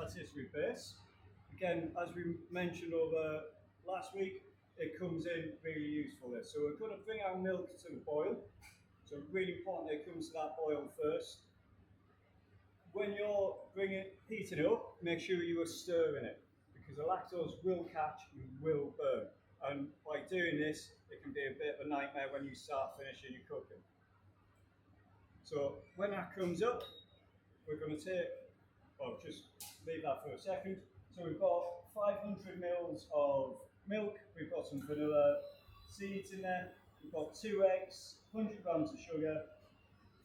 patisserie base. Again, as we mentioned over last week, it comes in really useful there. So we're going to bring our milk to the boil. So really important that it comes to that boil first. When you're heating it up, make sure you are stirring it, because the lactose will catch and will burn. And by doing this, it can be a bit of a nightmare when you start finishing your cooking. So when that comes up, we're going to just leave that for a second. So we've got 500 mils of milk, we've got some vanilla seeds in there, we've got 2 eggs, 100 grams of sugar,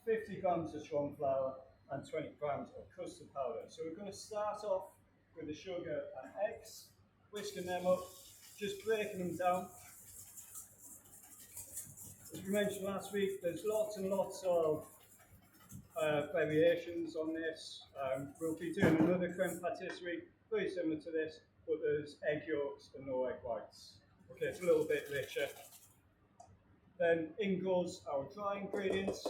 50 grams of strong flour, and 20 grams of custard powder. So we're going to start off with the sugar and eggs, whisking them up, just breaking them down. As we mentioned last week, there's lots and lots of variations on this. We'll be doing another creme patisserie, very similar to this, but there's egg yolks and no egg whites. Okay, it's a little bit richer. Then in goes our dry ingredients.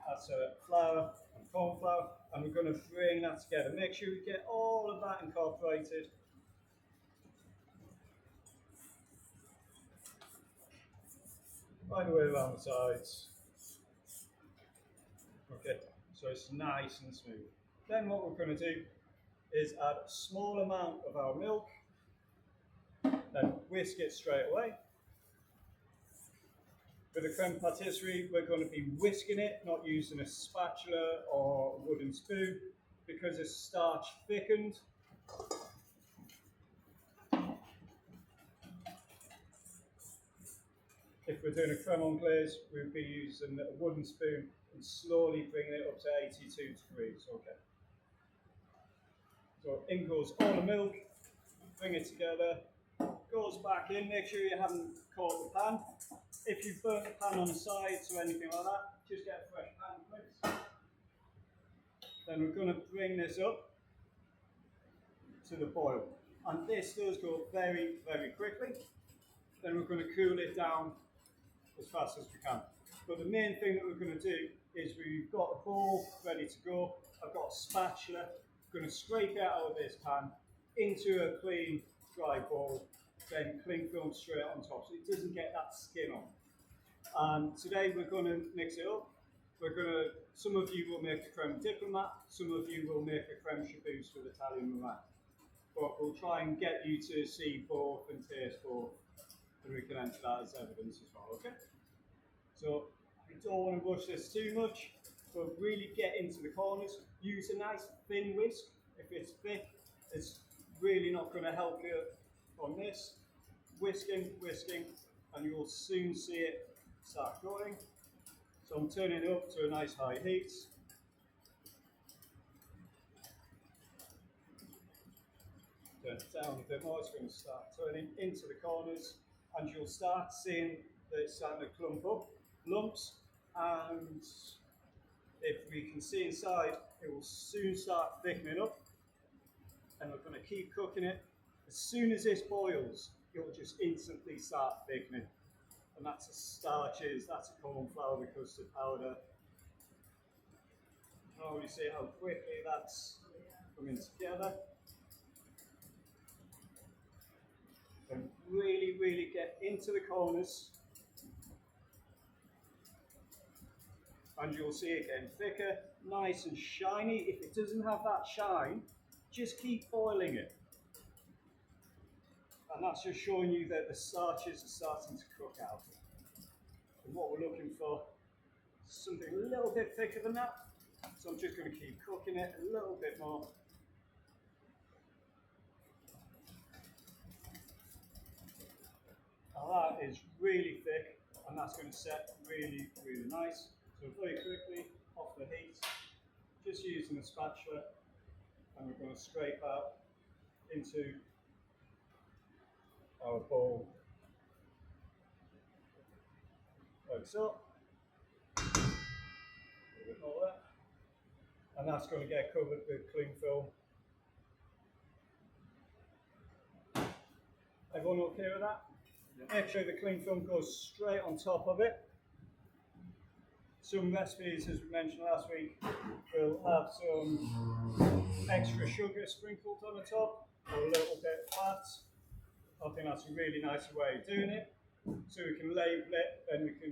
That's flour and corn flour, and we're going to bring that together. Make sure we get all of that incorporated. Right the way around the sides. Okay, so it's nice and smooth. Then what we're going to do is add a small amount of our milk, then whisk it straight away. With the creme patisserie, we're going to be whisking it, not using a spatula or a wooden spoon, because it's starch thickened. If we're doing a creme anglaise, we'll be using a wooden spoon and slowly bringing it up to 82 degrees. Okay. So in goes all the milk, bring it together, goes back in, make sure you haven't caught the pan. If you've burnt the pan on the sides or anything like that, just get a fresh pan, please. Then we're going to bring this up to the boil. And this does go very, very quickly. Then we're going to cool it down as fast as we can. But the main thing that we're going to do is we've got a bowl ready to go. I've got a spatula. I'm going to scrape it out of this pan into a clean, dry bowl, then cling film straight on top so it doesn't get that skin on. And today we're going to mix it up. Some of you will make a creme diplomat, some of you will make a creme chabousse with Italian meringue. But we'll try and get you to see both and taste both, and we can enter that as evidence as well, okay? So we don't want to rush this too much, but really get into the corners. Use a nice thin whisk. If it's thick, it's really not going to help you on this. Whisking, and you'll soon see it start going. So I'm turning it up to a nice high heat. Turn it down a bit more, it's going to start turning into the corners, and you'll start seeing that it's starting to clump up, lumps, and if we can see inside, it will soon start thickening up, and we're going to keep cooking it. As soon as this boils, it will just instantly start thickening. And that's the starches, that's the corn flour, the custard powder. You can already see how quickly that's coming together. And really, really get into the corners. And you'll see it getting thicker, nice and shiny. If it doesn't have that shine, just keep boiling it. And that's just showing you that the starches are starting to cook out. And what we're looking for is something a little bit thicker than that. So I'm just going to keep cooking it a little bit more. Now that is really thick, and that's going to set really, really nice. So very quickly, off the heat, just using a spatula, and we're going to scrape out into our bowl, like so. A bit more there. And that's going to get covered with cling film. Everyone okay with that? Yeah. Make sure the cling film goes straight on top of it. Some recipes, as we mentioned last week, will have some extra sugar sprinkled on the top, or a little bit of fat. I think that's a really nice way of doing it. So we can label it, and we can